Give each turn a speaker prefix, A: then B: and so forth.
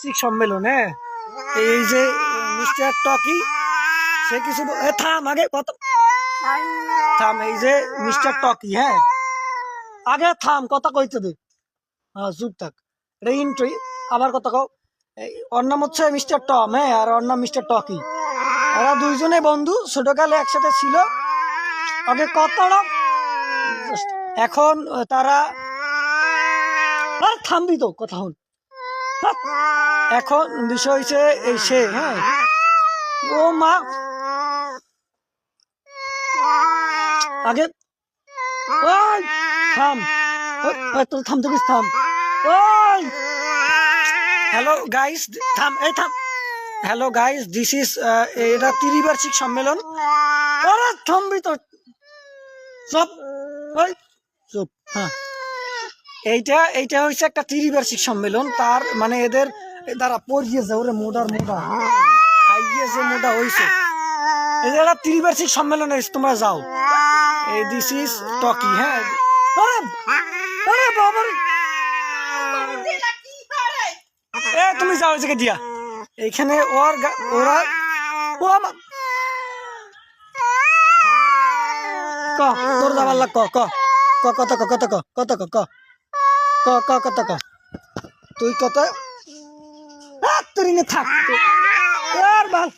A: বার্ষিক সম্মেলন। হ্যাঁ, এই যে মিস্টার টকি সে কিছু থাম আগে কত থাম, এই যে মিস্টার টকি, হ্যাঁ আগে থাম কথা কইতে দে। হ্যাঁ চুপ থাক, এটা ইন্ট্রো। আবার কথা কও। ওর নাম হচ্ছে মিস্টার টম, হ্যাঁ, আর ওর নাম মিস্টার টকি। এরা দুইজনে বন্ধু, ছোটকালে একসাথে ছিল। আগে কথাটা এখন তারা আর থামবি তো কথা হন। এখন বিষয় হচ্ছে এই সে, হ্যাঁ ও মা আগে ওই থাম, তোর থামতে গেছিস, থাম। ওই হ্যালো গাইস, থাম, এই থাম। হ্যালো গাইস, দিস ইজ এটা ত্রিবার্ষিক সম্মেলন। ওরা থামবি তো, চুপ, ওই চুপ। হ্যাঁ, এইটা এইটা হচ্ছে একটা ত্রিবার্ষিক সম্মেলন। তার মানে এদের দ্বারা পড়িয়েছে ওরে মোডার মোডা খাইয়েছে, মোডা হয়েছে। এদের একটা ত্রিবার্ষিক সম্মেলন হয়েছে, তোমরা যাও। এই দিস ইজ টকি। হ্যাঁ, আরে আরে বাবা রে, তুমি যাও এদিকে দিয়া। এইখানে ওরা ও ক তোর যাবার লাগ, ক ক ক কত ক কত ক কত ক ক ক ক কত ক তুই কত তোর থাক আর ভাল।